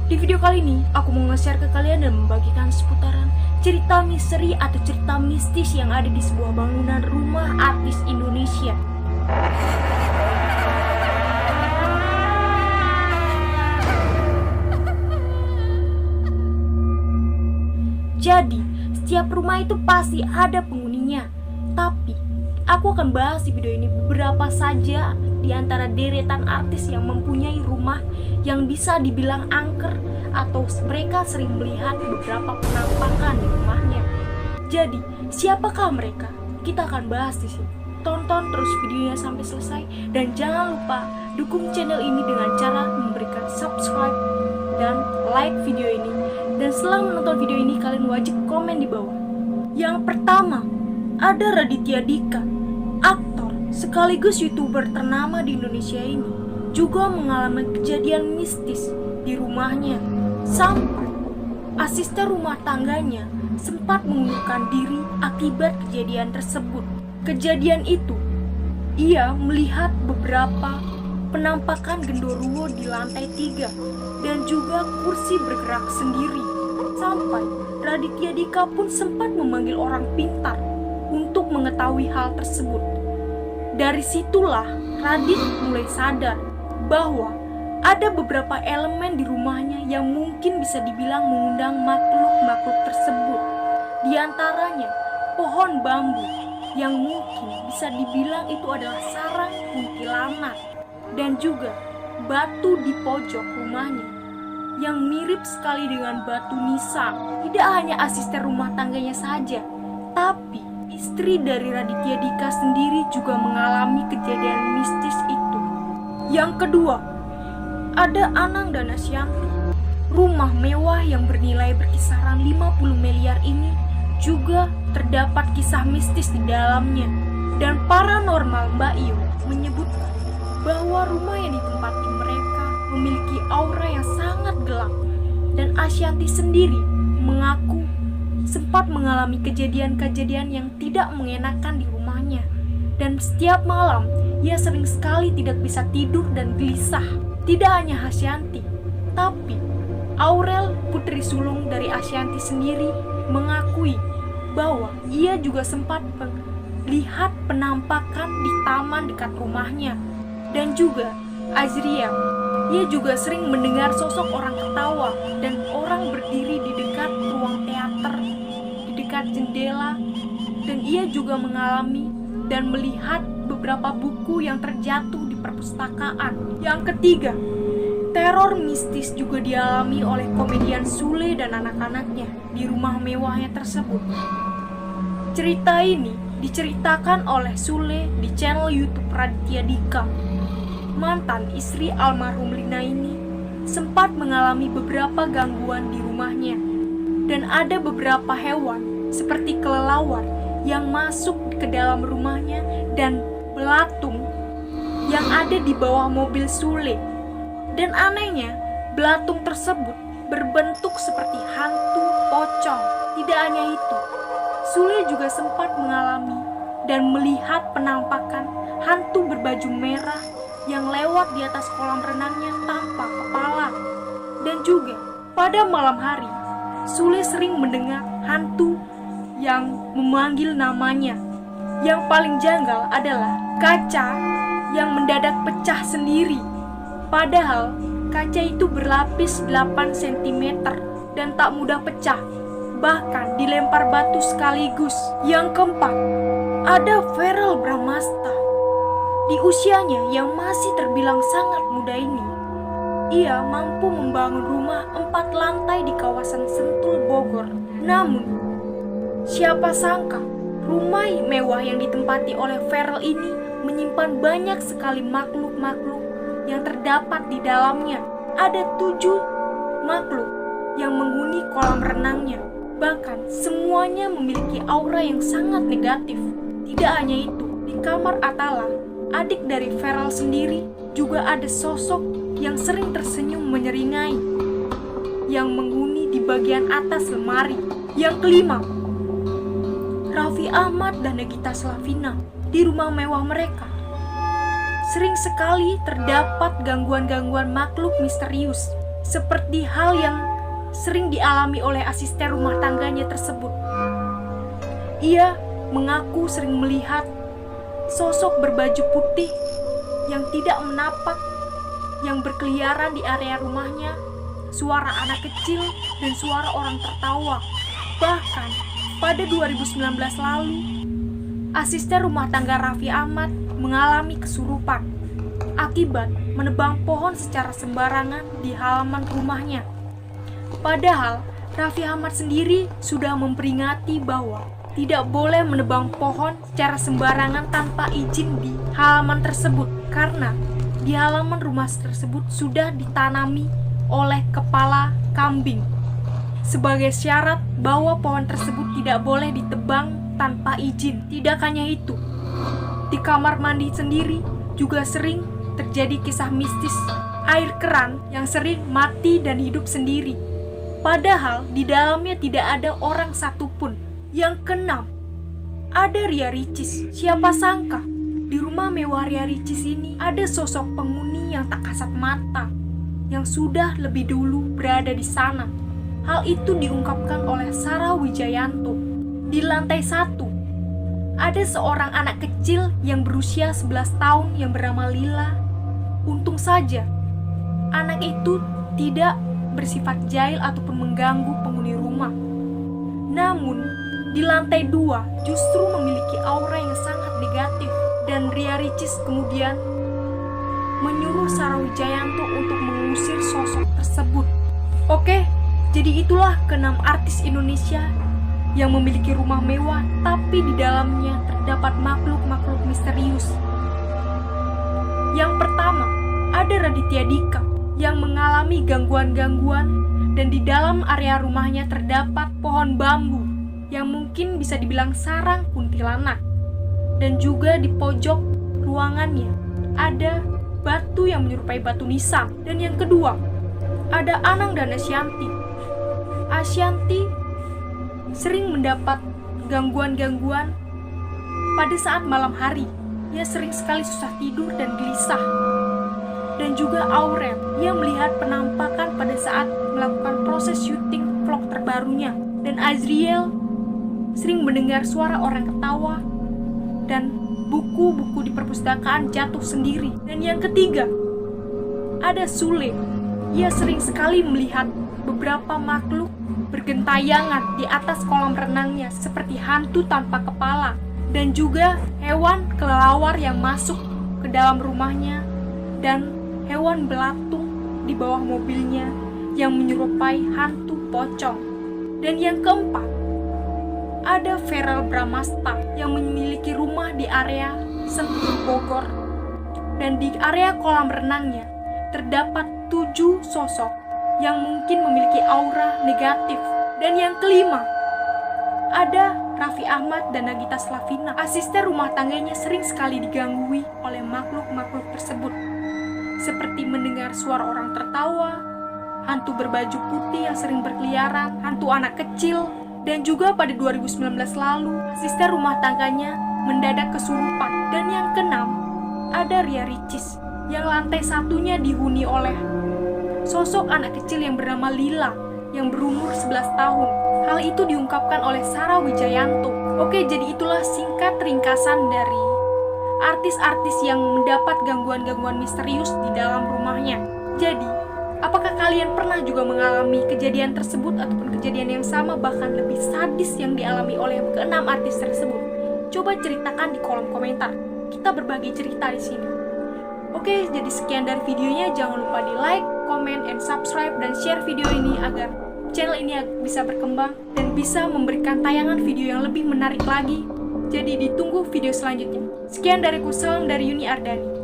Di video kali ini, aku mau nge-share ke kalian dan membagikan seputaran cerita misteri atau cerita mistis yang ada di sebuah bangunan rumah artis Indonesia. Jadi, setiap rumah itu pasti ada penghuninya. Tapi, aku akan bahas di video ini beberapa saja di antara deretan artis yang mempunyai rumah yang bisa dibilang angker atau mereka sering melihat beberapa penampakan di rumahnya. Jadi, siapakah mereka? Kita akan bahas di sini. Tonton terus videonya sampai selesai dan jangan lupa dukung channel ini dengan cara memberikan subscribe dan like video ini. Dan setelah menonton video ini, kalian wajib komen di bawah. Yang pertama, ada Raditya Dika, aktor sekaligus YouTuber ternama di Indonesia ini, juga mengalami kejadian mistis di rumahnya. Sampai asisten rumah tangganya sempat mengundurkan diri akibat kejadian tersebut. Kejadian itu, ia melihat beberapa penampakan genderuwo di lantai 3 dan juga kursi bergerak sendiri. Sampai Raditya Dika pun sempat memanggil orang pintar untuk mengetahui hal tersebut. Dari situlah Radit mulai sadar bahwa ada beberapa elemen di rumahnya yang mungkin bisa dibilang mengundang makhluk-makhluk tersebut. Di antaranya pohon bambu yang mungkin bisa dibilang itu adalah sarang kuntilanak, dan juga batu di pojok rumahnya yang mirip sekali dengan batu nisan. Tidak hanya asisten rumah tangganya saja, tapi istri dari Raditya Dika sendiri juga mengalami kejadian mistis itu. Yang kedua, ada Anang dan Asyanti. Rumah mewah yang bernilai berkisaran 50 miliar ini juga terdapat kisah mistis di dalamnya. Dan paranormal Mbak Iyo menyebutkan bahwa rumah yang ditempati mereka memiliki aura yang sangat gelap. Dan Asyanti sendiri mengaku sempat mengalami kejadian-kejadian yang tidak mengenakan di rumahnya. Dan setiap malam, ia sering sekali tidak bisa tidur dan gelisah. Tidak hanya Asyanti, tapi Aurel, putri sulung dari Asyanti sendiri, mengakui bahwa ia juga sempat melihat penampakan di taman dekat rumahnya. Dan juga Azriel, ia juga sering mendengar sosok orang ketawa dan orang berdiri di dekat ruang teater, di dekat jendela. Dan ia juga mengalami dan melihat beberapa buku yang terjatuh di perpustakaan. Yang ketiga, teror mistis juga dialami oleh komedian Sule dan anak-anaknya di rumah mewahnya tersebut. Cerita ini diceritakan oleh Sule di channel YouTube Raditya Dika. Mantan istri almarhum Lina ini sempat mengalami beberapa gangguan di rumahnya. Dan ada beberapa hewan seperti kelelawar yang masuk ke dalam rumahnya dan belatung yang ada di bawah mobil Sule. Dan anehnya, belatung tersebut berbentuk seperti hantu pocong. Tidak hanya itu, Sule juga sempat mengalami dan melihat penampakan hantu berbaju merah yang lewat di atas kolam renangnya tanpa kepala. Dan juga pada malam hari, Sule sering mendengar hantu yang memanggil namanya. Yang paling janggal adalah kaca yang mendadak pecah sendiri. Padahal kaca itu berlapis 8 cm dan tak mudah pecah, bahkan dilempar batu sekaligus. Yang keempat, ada Verrel Bramasta. Di usianya yang masih terbilang sangat muda ini, ia mampu membangun rumah 4 lantai di kawasan Sentul, Bogor. Namun, siapa sangka rumah mewah yang ditempati oleh Verrel ini menyimpan banyak sekali makhluk-makhluk yang terdapat di dalamnya. Ada 7 makhluk yang menghuni kolam renangnya. Bahkan semuanya memiliki aura yang sangat negatif. Tidak hanya itu, di kamar Atala, adik dari Verrel sendiri, juga ada sosok yang sering tersenyum menyeringai yang menghuni di bagian atas lemari. Yang kelima, Raffi Ahmad dan Nagita Slavina. Di rumah mewah mereka sering sekali terdapat gangguan-gangguan makhluk misterius. seperti hal yang sering dialami oleh asisten rumah tangganya tersebut. Ia mengaku sering melihat sosok berbaju putih yang tidak menapak yang berkeliaran di area rumahnya, suara anak kecil dan suara orang tertawa. Bahkan pada 2019 lalu, asisten rumah tangga Raffi Ahmad mengalami kesurupan akibat menebang pohon secara sembarangan di halaman rumahnya. Padahal Raffi Ahmad sendiri sudah memperingati bahwa tidak boleh menebang pohon secara sembarangan tanpa izin di halaman tersebut, karena di halaman rumah tersebut sudah ditanami oleh kepala kambing sebagai syarat bahwa pohon tersebut tidak boleh ditebang tanpa izin. Tidak hanya itu, di kamar mandi sendiri juga sering terjadi kisah mistis air keran yang sering mati dan hidup sendiri. Padahal di dalamnya tidak ada orang satupun. Yang keenam, ada Ria Ricis. Siapa sangka di rumah mewah Ria Ricis ini ada sosok penghuni yang tak kasat mata yang sudah lebih dulu berada di sana. Hal itu diungkapkan oleh Sarah Wijayanto. Di lantai 1 ada seorang anak kecil yang berusia 11 tahun yang bernama Lila. Untung saja anak itu tidak bersifat jahil ataupun mengganggu penghuni rumah. Namun di lantai 2 justru memiliki aura yang sangat negatif, dan Ria Ricis kemudian menyuruh Sarah Wijayanto untuk mengusir sosok tersebut. Oke, jadi itulah ke-6 artis Indonesia yang memiliki rumah mewah tapi di dalamnya terdapat makhluk-makhluk misterius. Yang pertama, ada Raditya Dika yang mengalami gangguan-gangguan dan di dalam area rumahnya terdapat pohon bambu yang mungkin bisa dibilang sarang kuntilanak. Dan juga di pojok ruangannya ada batu yang menyerupai batu nisan. Dan yang kedua, ada Anang dan Ashanty. Ashanty sering mendapat gangguan-gangguan pada saat malam hari. Ia sering sekali susah tidur dan gelisah. Dan juga Aurel, ia melihat penampakan pada saat melakukan proses syuting vlog terbarunya. Dan Azriel sering mendengar suara orang ketawa dan buku-buku di perpustakaan jatuh sendiri. Dan yang ketiga, ada Sule. Ia sering sekali melihat beberapa makhluk bergentayangan di atas kolam renangnya seperti hantu tanpa kepala, dan juga hewan kelelawar yang masuk ke dalam rumahnya dan hewan belatung di bawah mobilnya yang menyerupai hantu pocong. Dan yang keempat, ada Verrel Bramasta yang memiliki rumah di area Sentul Bogor, dan di area kolam renangnya terdapat 7 sosok yang mungkin memiliki aura negatif. Dan yang kelima, ada Raffi Ahmad dan Nagita Slavina. Asisten rumah tangganya sering sekali diganggu oleh makhluk-makhluk tersebut, seperti mendengar suara orang tertawa, hantu berbaju putih yang sering berkeliaran, hantu anak kecil. Dan juga pada 2019 lalu, asisten rumah tangganya mendadak kesurupan. Dan yang keenam, ada Ria Ricis yang lantai 1-nya dihuni oleh sosok anak kecil yang bernama Lila yang berumur 11 tahun. Hal itu diungkapkan oleh Sarah Wijayanto. Oke, jadi itulah singkat ringkasan dari artis-artis yang mendapat gangguan-gangguan misterius di dalam rumahnya. Jadi, apakah kalian pernah juga mengalami kejadian tersebut ataupun kejadian yang sama bahkan lebih sadis yang dialami oleh ke-6 artis tersebut? Coba ceritakan di kolom komentar. Kita berbagi cerita di sini. Oke, jadi sekian dari videonya. Jangan lupa di like, comment, and subscribe dan share video ini agar channel ini bisa berkembang dan bisa memberikan tayangan video yang lebih menarik lagi. Jadi ditunggu video selanjutnya. Sekian dari Salam dari Yuni Ardani.